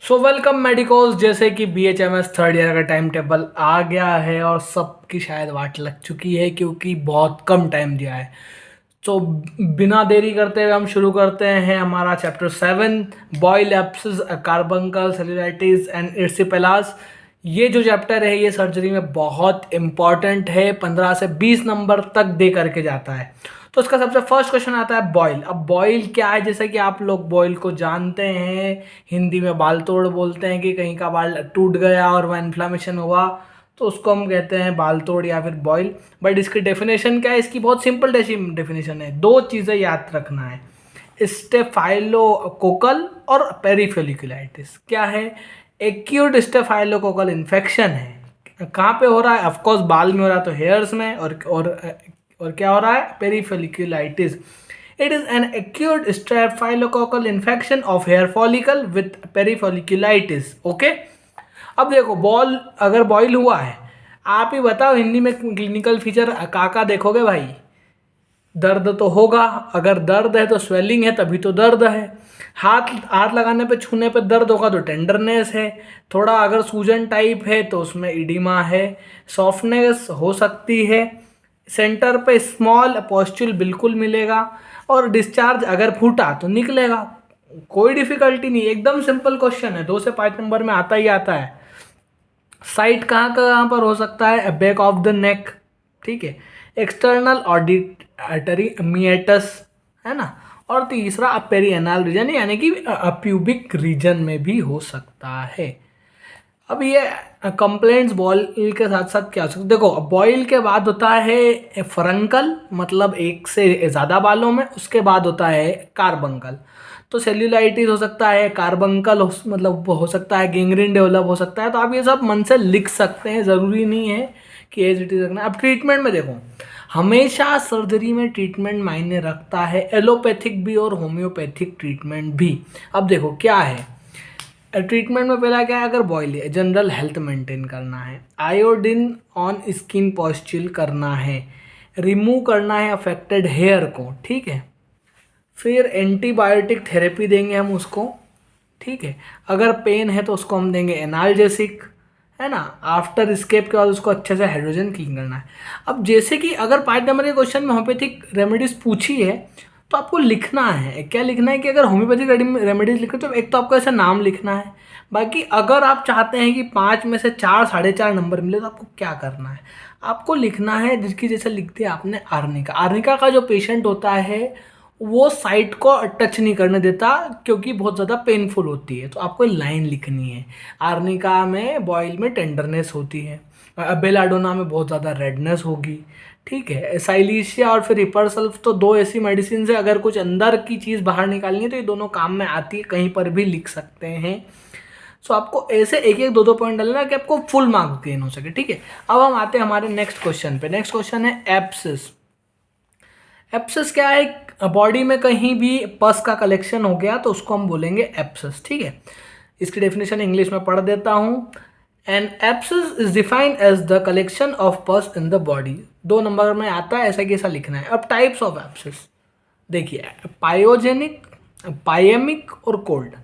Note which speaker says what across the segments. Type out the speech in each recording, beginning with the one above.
Speaker 1: So welcome medicos. जैसे कि BHMS third year का टाइम टेबल आ गया है और सबकी शायद वाट लग चुकी है क्योंकि बहुत कम टाइम दिया है। तो बिना देरी करते हुए हम शुरू करते हैं हमारा chapter 7, boil abscess carbuncle cellulitis and erysipelas. ये जो चैप्टर है ये सर्जरी में बहुत इंपॉर्टेंट है, 15 से 20 नंबर तक दे करके जाता है। तो उसका सबसे फर्स्ट क्वेश्चन आता है बॉयल। अब बॉयल क्या है, जैसे कि आप लोग बॉयल को जानते हैं, हिंदी में बाल तोड़ बोलते हैं कि कहीं का बाल टूट गया और वह इन्फ्लामेशन हुआ तो उसको हम कहते हैं बाल तोड़ या फिर बॉयल। बट इसकी डेफिनेशन क्या है, इसकी बहुत सिंपल डेफिनेशन है। दो चीज़ें याद रखना है, स्टेफाइलोकोकल और पेरीफोलिकुलाइटिस। क्या है? एक्यूट स्टेफाइलोकोकल इन्फेक्शन है। कहाँ पे हो रहा है? ऑफकोर्स बाल में हो रहा है तो हेयर्स में। और क्या हो रहा है? Perifolliculitis. It is an acute staphylococcal infection of hair follicle with perifolliculitis. Okay, अब देखो बॉल अगर बॉयल हुआ है, आप ही बताओ हिंदी में क्लिनिकल फीचर काका देखोगे भाई? दर्द तो होगा। अगर दर्द है तो स्वेलिंग है, तभी तो दर्द है। हाथ हाथ लगाने पे छूने पे दर्द होगा तो टेंडरनेस है। थोड़ा अगर सूजन टाइप है तो उसमें इडिमा है। सॉफ्टनेस हो सकती है। सेंटर पे स्मॉल पॉस्चुल बिल्कुल मिलेगा। और डिस्चार्ज अगर फूटा तो निकलेगा। कोई डिफिकल्टी नहीं, एकदम सिंपल क्वेश्चन है, 2 से 5 नंबर में आता ही आता है। साइट कहाँ कहाँ पर हो सकता है? बैक ऑफ द नेक, ठीक है। एक्सटर्नल ऑडिटरी मिएटस, है ना। और तीसरा पेरिएनल रीजन यानी कि प्यूबिक रीजन में भी हो सकता है। अब ये कंप्लेंट्स बॉयल के साथ साथ क्या हो सकता है? देखो बॉयल के बाद होता है फरंकल, मतलब एक से ज़्यादा बालों में। उसके बाद होता है कार्बंकल। तो सेल्यूलाइटिस हो सकता है, कार्बंकल मतलब हो सकता है, गैंग्रीन डेवलप हो सकता है। तो आप ये सब मन से लिख सकते हैं, ज़रूरी नहीं है कि एज इट इज रखना। अब ट्रीटमेंट में देखो, हमेशा सर्जरी में ट्रीटमेंट मायने रखता है, एलोपैथिक भी और होम्योपैथिक ट्रीटमेंट भी। अब देखो क्या है ट्रीटमेंट में, पहला क्या है? अगर बॉयल है, जनरल हेल्थ मेंटेन करना है, आयोडीन ऑन स्किन पॉस्चुल करना है, रिमूव करना है अफेक्टेड हेयर को, ठीक है। फिर एंटीबायोटिक थेरेपी देंगे हम उसको, ठीक है। अगर पेन है तो उसको हम देंगे एनाल्जेसिक, है ना। आफ्टर स्केप के बाद उसको अच्छे से हाइड्रोजन क्लीन करना है। अब जैसे कि अगर 5 नंबर के क्वेश्चन में होम्योपैथिक रेमेडीज पूछी है तो आपको लिखना है, क्या लिखना है कि अगर होम्योपैथिक रेमेडीज लिखे तो एक तो आपको ऐसा नाम लिखना है। बाकी अगर आप चाहते हैं कि 5 में से 4 4.5 नंबर मिले तो आपको क्या करना है? आपको लिखना है जिसकी जैसे लिख दिया आपने आर्निका। आर्निका का जो पेशेंट होता है वो साइट को टच नहीं करने देता क्योंकि बहुत ज़्यादा पेनफुल होती है। तो आपको लाइन लिखनी है, आर्निका में बॉयल में टेंडरनेस होती है, बेलाडोना में बहुत ज़्यादा रेडनेस होगी, ठीक है। साइलिशिया और फिर रिपर्सल्फ तो दो ऐसी मेडिसिन है, अगर कुछ अंदर की चीज़ बाहर निकालनी है तो ये दोनों काम में आती है, कहीं पर भी लिख सकते हैं। सो आपको ऐसे एक एक दो दो पॉइंट डालना कि आपको फुल मार्क्स गेन हो सके, ठीक है। अब हम आते हैं हमारे नेक्स्ट क्वेश्चन पे। नेक्स्ट क्वेश्चन है एब्सिस। एप्सिस क्या है? बॉडी में कहीं भी पस का कलेक्शन हो गया तो उसको हम बोलेंगे एप्सिस, ठीक है। इसकी डेफिनेशन इंग्लिश में पढ़ देता हूँ। An abscess is defined as the collection of pus in the body. 2 number में आता है, ऐसा कैसा लिखना है। अब टाइप्स ऑफ एप्सिस देखिए, पायोजेनिक, पायेमिक और कोल्ड।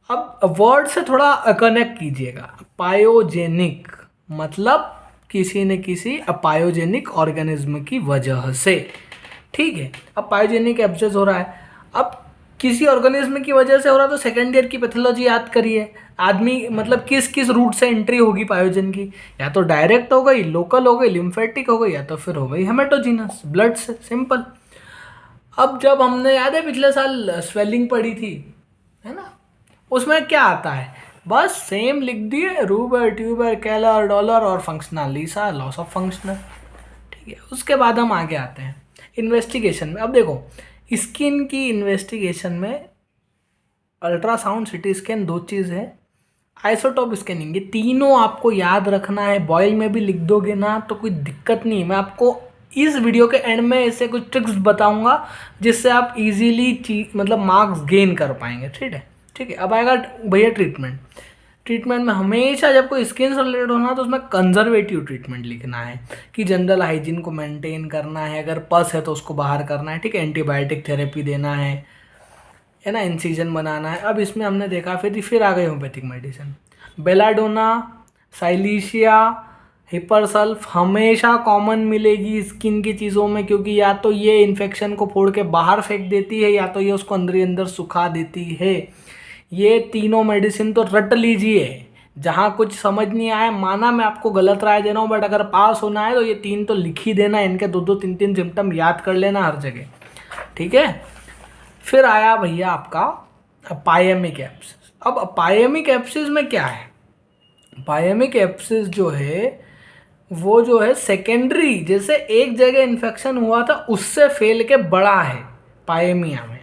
Speaker 1: अब वर्ड से थोड़ा कनेक्ट कीजिएगा। पायोजेनिक मतलब किसी न किसी अपायोजेनिक ऑर्गेनिज्म की वजह से, ठीक है। अब पायोजेनिक एब्सेस हो रहा है, अब किसी ऑर्गेनिज्म की वजह से हो रहा है तो सेकेंड ईयर की पैथोलॉजी याद करिए। आदमी मतलब किस किस रूट से एंट्री होगी पायोजन की? या तो डायरेक्ट हो गई, लोकल हो गई, लिम्फेटिक हो गई, या तो फिर हो गई हेमेटोजीनस, ब्लड से, सिंपल। अब जब हमने याद है पिछले साल स्वेलिंग पढ़ी थी, है ना, उसमें क्या आता है? बस सेम लिख दिए, रूबर, ट्यूबर, कैलर, डॉलर और फंक्शनल, लीसा लॉस ऑफ फंक्शनल, ठीक है। उसके बाद हम आगे आते हैं इन्वेस्टिगेशन में। अब देखो स्किन की इन्वेस्टिगेशन में अल्ट्रासाउंड, सिटी स्कैन, 2 चीज़ है, आइसोटोप स्कैनिंग, ये तीनों आपको याद रखना है। बॉयल में भी लिख दोगे ना तो कोई दिक्कत नहीं। मैं आपको इस वीडियो के एंड में ऐसे कुछ ट्रिक्स बताऊंगा जिससे आप इजीली मतलब मार्क्स गेन कर पाएंगे, ठीक है, ठीक है। अब आएगा भैया ट्रीटमेंट। ट्रीटमेंट में हमेशा जब कोई स्किन से रिलेटेड होना तो उसमें कंजर्वेटिव ट्रीटमेंट लिखना है कि जनरल हाइजीन को मेंटेन करना है, अगर पस है तो उसको बाहर करना है, ठीक है। एंटीबायोटिक थेरेपी देना है, है ना, इंसिजन बनाना है। अब इसमें हमने देखा फिर आ गई होम्योपैथिक मेडिसिन। बेलाडोना, साइलीशिया, हिपरसल्फ हमेशा कॉमन मिलेगी स्किन की चीज़ों में, क्योंकि या तो ये इन्फेक्शन को फोड़ के बाहर फेंक देती है या तो ये उसको अंदर ही अंदर सुखा देती है। ये तीनों मेडिसिन तो रट लीजिए। जहाँ कुछ समझ नहीं आया, माना मैं आपको गलत राय दे रहा हूँ, बट अगर पास होना है तो ये तीन तो लिख ही देना, इनके दो दो तीन तीन सिम्टम याद कर लेना हर जगह, ठीक है। फिर आया भैया आपका पायमिक एब्सिस। अब पायमिक एब्सिस में क्या है, पायमिक एब्सिस जो है वो जो है सेकेंडरी, जैसे एक जगह इन्फेक्शन हुआ था उससे फैल के बड़ा है पायमिया में।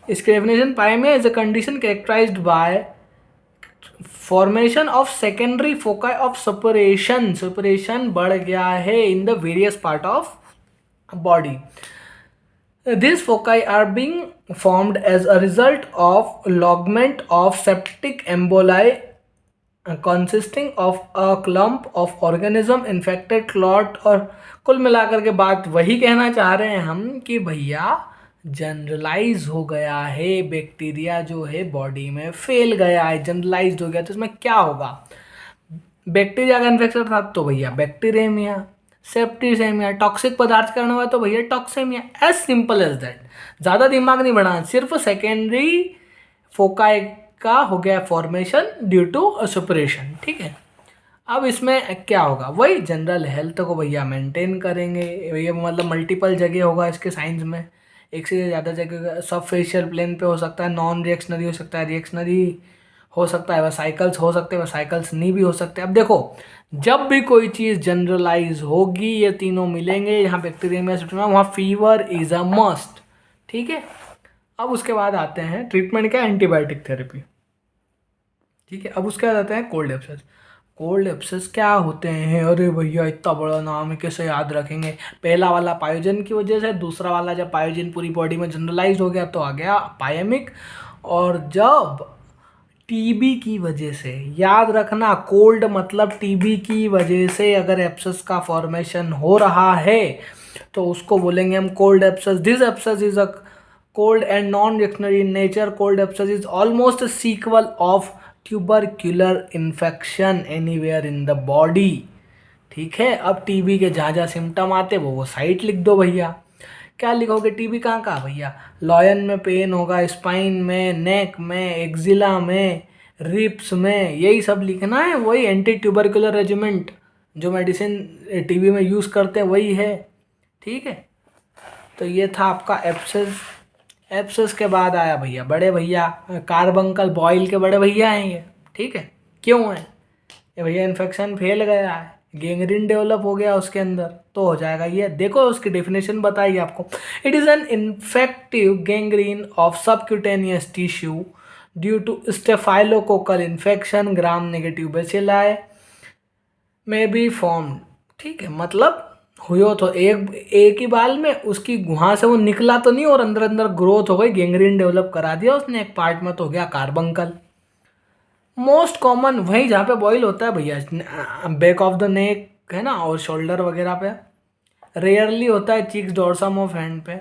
Speaker 1: इसकी definition, pyaemia is a condition characterised by formation of secondary foci of suppuration, suppuration बढ़ गया है in the various part of body. These foci are being formed as a result of lodgement of septic emboli consisting of a clump of organism infected clot। और कुल मिलाकर के बात वही कहना चाह रहे हैं हम कि भैया जनरलाइज हो गया है, बैक्टीरिया जो है बॉडी में फैल गया है, जनरलाइज हो गया। तो इसमें क्या होगा, बैक्टीरिया का इन्फेक्शन था तो भैया बैक्टीरियमिया, सेप्टिसेमिया, टॉक्सिक पदार्थ करना हुआ तो भैया टॉक्सेमिया। एज सिंपल एज दैट, ज़्यादा दिमाग नहीं बढ़ाना, सिर्फ सेकेंडरी फोकाई का हो गया फॉर्मेशन ड्यू टू सेपरेशन, ठीक है। अब इसमें क्या होगा, वही जनरल हेल्थ को भैया मेंटेन करेंगे भैया, मतलब मल्टीपल जगह होगा इसके साइंस में, एक से ज़्यादा जगह, सब फेशियल प्लेन पे हो सकता है, नॉन रिएक्शनरी हो सकता है, रिएक्शनरी हो सकता है, वेसाइकल्स हो सकते हैं, वेसाइकल्स नहीं भी हो सकते। अब देखो, जब भी कोई चीज़ जनरलाइज होगी ये तीनों मिलेंगे, यहाँ बैक्टीरिया में वहाँ फीवर इज अ मस्ट, ठीक है। अब उसके बाद आते हैं ट्रीटमेंट क्या, एंटीबायोटिक थेरेपी, ठीक है। अब उसके बाद आते हैं कोल्ड एब्सेस। कोल्ड एब्सेस क्या होते हैं, अरे भैया इतना बड़ा नाम है कैसे याद रखेंगे। पहला वाला पायोजन की वजह से, दूसरा वाला जब पायोजन पूरी बॉडी में जनरलाइज हो गया तो आ गया पायमिक, और जब टीबी की वजह से, याद रखना कोल्ड मतलब टीबी की वजह से अगर एब्सेस का फॉर्मेशन हो रहा है तो उसको बोलेंगे हम cold abscess. This abscess is a cold and non reactionary in nature. Cold abscess is almost a sequel of tubercular infection anywhere in the body, ठीक है। अब टीबी के जहाँ जहाँ सिम्टम आते वो साइट लिख दो भैया। क्या लिखोगे, टीबी कहाँ कहाँ भैया, लॉयन में पेन होगा, स्पाइन में, नेक में, एक्जिला में, रिप्स में, यही सब लिखना है। वही एंटी ट्यूबरकुलर रेजिमेंट जो मेडिसिन टीबी में यूज़ करते हैं वही है, ठीक है। तो ये था आपका एब्सेस। एब्सेस के बाद आया भैया बड़े भैया, कार्बंकल बॉयल के बड़े भैया हैं ये, ठीक है। क्यों है ये भैया, इन्फेक्शन फैल गया है, गैंग्रीन डेवलप हो गया उसके अंदर तो हो जाएगा ये। देखो उसकी डेफिनेशन बताइए आपको, it is an infective gangrene of subcutaneous tissue due to staphylococcal infection gram negative bacilli may be form, ठीक है। मतलब हुई तो एक ही बाल में, उसकी वहाँ से वो निकला तो नहीं और अंदर अंदर ग्रोथ हो गई, गैंग्रीन डेवलप करा दिया उसने एक पार्ट में, तो हो गया कार्बंकल। मोस्ट कॉमन वहीं जहाँ पे बॉयल होता है भैया, बैक ऑफ द नेक है ना, और शोल्डर वगैरह पे। रेयरली होता है चीक्स डोर्सम ऑफ हैंड पे।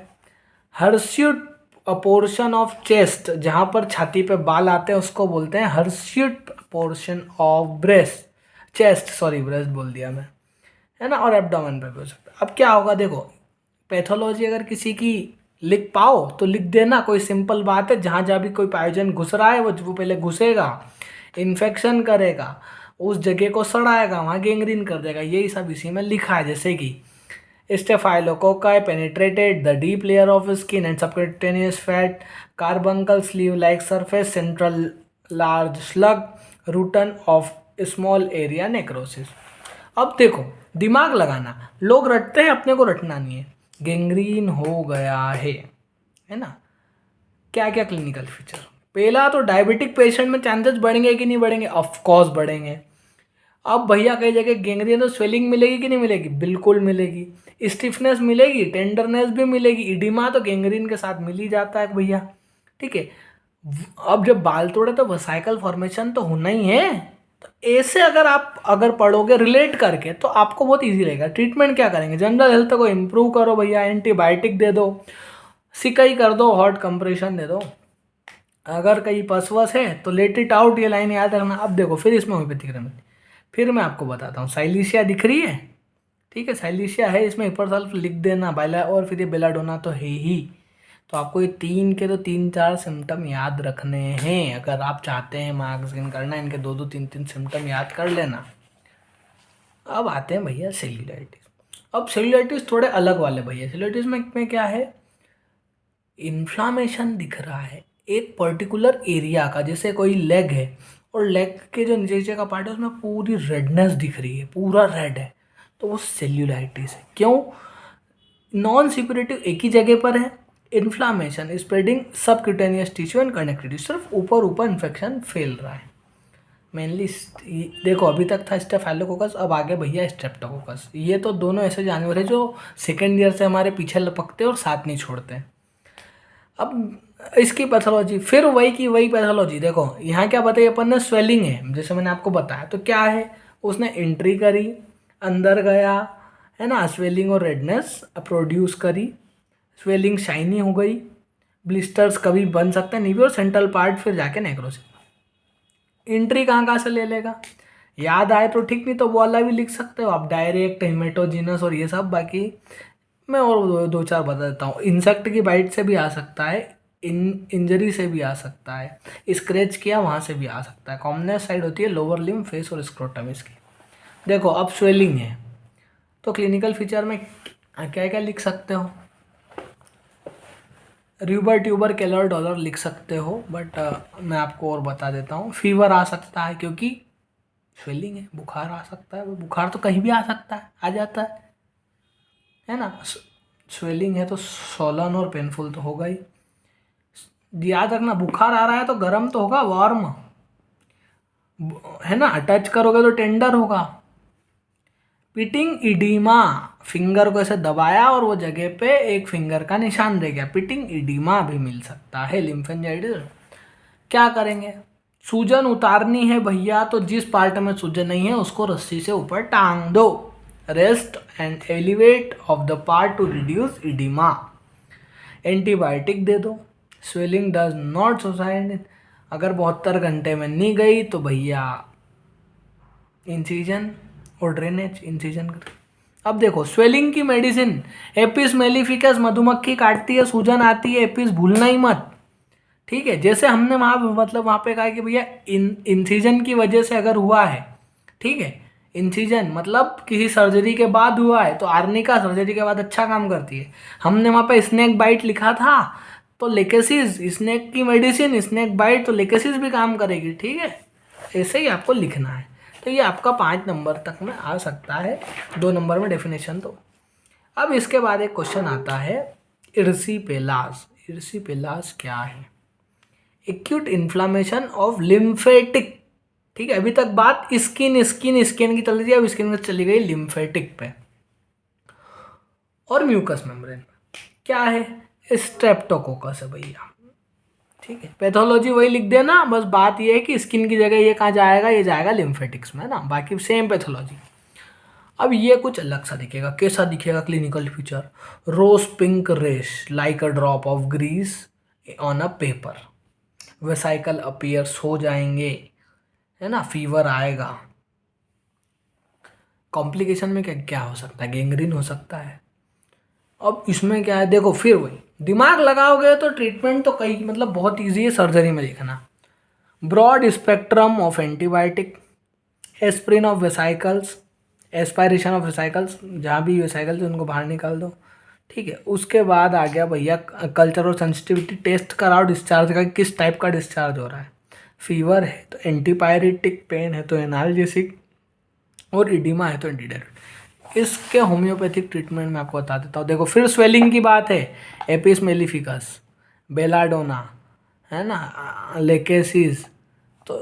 Speaker 1: हर्स्यूट अ पोर्शन ऑफ चेस्ट, जहाँ पर छाती पे बाल आते हैं उसको बोलते हैं hirsute portion of breast, chest, sorry breast बोल दिया मैं, है ना। और एब्डोमेन पे भी हो सकता है। अब क्या होगा देखो, पैथोलॉजी अगर किसी की लिख पाओ तो लिख देना, कोई सिंपल बात है। जहाँ जहाँ भी कोई पायोजन घुस रहा है वो पहले घुसेगा, इन्फेक्शन करेगा, उस जगह को सड़ाएगा, वहाँ गैंग्रीन कर देगा, यही सब इसी में लिखा है। जैसे कि staphylococci penetrated the deep layer of skin and subcutaneous fat, carbuncle sleeve like surface, central large slug, routine of small area necrosis. अब देखो दिमाग लगाना, लोग रटते हैं, अपने को रटना नहीं है। गैंग्रीन हो गया है ना, क्या क्या क्लिनिकल फीचर, पहला तो डायबिटिक पेशेंट में चांसेस बढ़ेंगे कि नहीं बढ़ेंगे, ऑफ कोर्स बढ़ेंगे। अब भैया कई जगह गैंग्रीन तो स्वेलिंग मिलेगी कि नहीं मिलेगी, बिल्कुल मिलेगी। स्टिफनेस मिलेगी, टेंडरनेस भी मिलेगी, इडिमा तो गैंग्रीन के साथ मिल ही जाता है भैया, ठीक है। अब जब बाल तोड़े तो वेसाइकल फॉर्मेशन तो होना ही है। तो ऐसे अगर पढ़ोगे रिलेट करके तो आपको बहुत ईजी रहेगा। ट्रीटमेंट क्या करेंगे, जनरल हेल्थ को इम्प्रूव करो भैया, एंटीबायोटिक दे दो, सिकाई कर दो, हॉट कंप्रेशन दे दो, अगर कहीं पसवस है तो लेट इट आउट, ये लाइन याद रखना। अब देखो फिर इसमें होम्योपैथिक रेमेडी, फिर मैं आपको बताता हूँ। साइलिशिया दिख रही है, ठीक है, साइलिशिया है, इसमें हिपरसल्फ लिख देना, बाइला और फिर ये बेलाडोना तो है ही। तो आपको ये तीन के तो 3-4 सिम्टम याद रखने हैं, अगर आप चाहते हैं मार्क्स गेन करना, इनके 2-2 3-3 सिम्टम याद कर लेना। अब आते हैं भैया सेल्यूलाइटिस। अब सेल्यूलाइटिस थोड़े अलग वाले भैया। सेल्यूलाइटिस में क्या है, इन्फ्लामेशन दिख रहा है एक पर्टिकुलर एरिया का, जैसे कोई लेग है और लेग के जो नीचे का पार्ट है उसमें पूरी रेडनेस दिख रही है, पूरा रेड है, तो वो सेल्यूलाइटिस है। क्यों? नॉन सिक्योरेटिव एक ही जगह पर है, inflammation spreading subcutaneous tissue and connectivity, सिर्फ ऊपर ऊपर इन्फेक्शन फैल रहा है मेनली। देखो अभी तक था स्टेफाइलोकोकस, अब आगे भैया स्ट्रेप्टोकोकस। ये तो दोनों ऐसे जानवर है जो सेकेंड ईयर से हमारे पीछे लपकते और साथ नहीं छोड़ते। अब इसकी पैथोलॉजी फिर वही की वही पैथोलॉजी। देखो यहाँ क्या बताइए अपन ने, स्वेलिंग है जैसे मैंने आपको बताया, तो क्या है, उसने एंट्री करी, अंदर गया, है ना, स्वेलिंग और रेडनेस प्रोड्यूस करी, स्वेलिंग शाइनी हो गई, ब्लिस्टर्स कभी बन सकते हैं नहीं भी, और सेंट्रल पार्ट फिर जाके नेक्रोसिस। एंट्री कहाँ से ले लेगा, याद आए तो ठीक, नहीं तो वो वाला भी लिख सकते हो आप, डायरेक्ट, हेमेटोजिनस और ये सब। बाकी मैं और दो चार बता देता हूँ। इंसेक्ट की बाइट से भी आ सकता है, इंजरी से भी आ सकता है, स्क्रैच किया वहाँ से भी आ सकता है। कॉमनेस साइड होती है लोअर लिम्ब, फेस और स्क्रोटम इसकी। देखो अब स्वेलिंग है तो क्लिनिकल फीचर में क्या क्या लिख सकते हो, र्यूबर ट्यूबर केलर डॉलर लिख सकते हो, बट मैं आपको और बता देता हूँ। फीवर आ सकता है क्योंकि स्वेलिंग है, बुखार आ सकता है, बुखार तो कहीं भी आ सकता है, आ जाता है ना। स्वेलिंग है तो सोलन और पेनफुल तो होगा ही। याद रखना बुखार आ रहा है तो गर्म तो होगा, वार्म, है ना, टच करोगे तो टेंडर होगा। पिटिंग इडीमा, फिंगर को ऐसे दबाया और वो जगह पे एक फिंगर का निशान रह गया, पिटिंग इडीमा भी मिल सकता है। लिम्फेंजाइटिस क्या करेंगे, सूजन उतारनी है भैया, तो जिस पार्ट में सूजन नहीं है उसको रस्सी से ऊपर टांग दो, rest and elevate of the part to reduce oedema, antibiotic दे दो। स्वेलिंग डज नॉट सुसाइड, अगर 72 घंटे में नहीं गई तो भैया इंसिजन और ड्रेनेज, इंसिजन कर। अब देखो स्वेलिंग की मेडिसिन, एपिस मेलिफिकस, मधुमक्खी काटती है, सूजन आती है, एपिस भूलना ही मत, ठीक है। जैसे हमने वहाँ मतलब वहाँ पे कहा कि भैया इंसिजन की वजह से अगर हुआ है, ठीक है, इंसिजन मतलब किसी सर्जरी के बाद हुआ है, तो आर्निका सर्जरी के बाद अच्छा काम करती है। हमने वहाँ पे स्नेक बाइट लिखा था, तो लेकेसिस, स्नेक की मेडिसिन स्नेक बाइट, तो लेकेसिस भी काम करेगी, ठीक है। ऐसे ही आपको लिखना है। तो ये आपका 5 नंबर तक में आ सकता है, 2 नंबर में डेफिनेशन दो। अब इसके बाद एक क्वेश्चन आता है, इर्सीपेलास। इर्सीपेलास क्या है, एक्यूट इन्फ्लामेशन ऑफ लिम्फेटिक, ठीक है। अभी तक बात स्किन स्किन स्किन की चल रही है, अब स्किन में चली गई लिम्फेटिक पे और म्यूकस मेम्ब्रेन पे। क्या है, स्ट्रेप्टोकोकस है भैया, ठीक है। पैथोलॉजी वही लिख देना, बस बात ये है कि स्किन की जगह ये कहाँ जाएगा, ये जाएगा लिम्फेटिक्स में ना, बाकी सेम पैथोलॉजी। अब ये कुछ अलग सा दिखेगा, कैसा दिखेगा clinical feature, rose pink rash like a drop of grease on a paper, vesicle appears हो जाएंगे, है ना, फीवर आएगा। कॉम्प्लिकेशन में क्या क्या हो सकता है, गैंग्रीन हो सकता है। अब इसमें क्या है, देखो फिर वही दिमाग लगाओगे तो ट्रीटमेंट तो कई मतलब बहुत ईजी है, सर्जरी में लिखना। Broad spectrum of antibiotic, aspirin of vesicles, aspiration of vesicles, जहाँ भी वेसाइकल्स उनको बाहर निकाल दो, ठीक है। उसके बाद आ गया भैया कल्चर और सेंसिटिविटी टेस्ट कराओ डिस्चार्ज का, किस टाइप का डिस्चार्ज हो रहा है। फीवर है तो एंटीपायरेटिक, पेन है तो एनाल्जेसिक, और इडिमा है तो एंटीडायरेटिक। इसके होम्योपैथिक ट्रीटमेंट में आपको बता देता हूँ। देखो फिर स्वेलिंग की बात है, एपिस मेलिफिकस, बेलाडोना, है ना, लेकेसिस, तो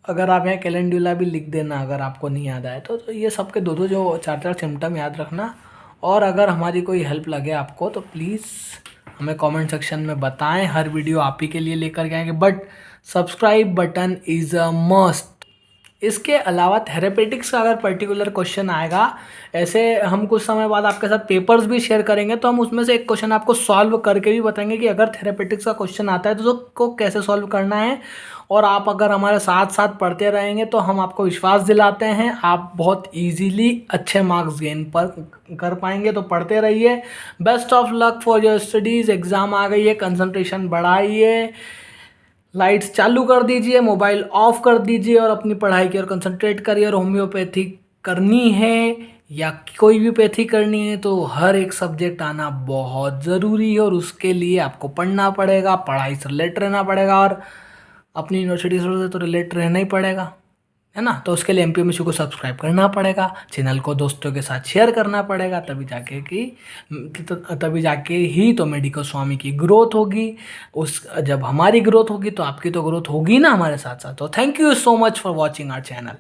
Speaker 1: अगर आप यहाँ कैलेंडुला भी लिख देना अगर आपको नहीं याद आए तो ये सबके 2-2 जो 4-4 सिम्टम याद रखना। और अगर हमारी कोई हेल्प लगे आपको तो प्लीज़ हमें कमेंट सेक्शन में बताएं, हर वीडियो आप ही के लिए लेकर के आएंगे, but subscribe button is a must. इसके अलावा थेरेपेटिक्स का अगर पर्टिकुलर क्वेश्चन आएगा, ऐसे हम कुछ समय बाद आपके साथ पेपर्स भी शेयर करेंगे, तो हम उसमें से एक क्वेश्चन आपको सॉल्व करके भी बताएंगे कि अगर थेरेपेटिक्स का क्वेश्चन आता है तो उसको कैसे सॉल्व करना है। और आप अगर हमारे साथ साथ पढ़ते रहेंगे तो हम आपको विश्वास दिलाते हैं आप बहुत इजीली अच्छे मार्क्स गेन कर पाएंगे। तो पढ़ते रहिए। Best of luck for your studies. Exam आ गई है, कंसंट्रेशन बढ़ाइए, लाइट्स चालू कर दीजिए, मोबाइल ऑफ कर दीजिए और अपनी पढ़ाई की ओर कंसंट्रेट करिए। और होम्योपैथी करनी है या कोई भी पैथी करनी है तो हर एक सब्जेक्ट आना बहुत ज़रूरी है, और उसके लिए आपको पढ़ना पड़ेगा, पढ़ाई से रिलेट रहना पड़ेगा, और अपनी यूनिवर्सिटी से तो रिलेट रहना ही पड़ेगा, है ना। तो उसके लिए एमपीएमसी को सब्सक्राइब करना पड़ेगा, चैनल को दोस्तों के साथ शेयर करना पड़ेगा, तभी जाके ही तो मेडिको स्वामी की ग्रोथ होगी। जब हमारी ग्रोथ होगी तो आपकी तो ग्रोथ होगी ना हमारे साथ साथ। तो thank you so much for watching our channel.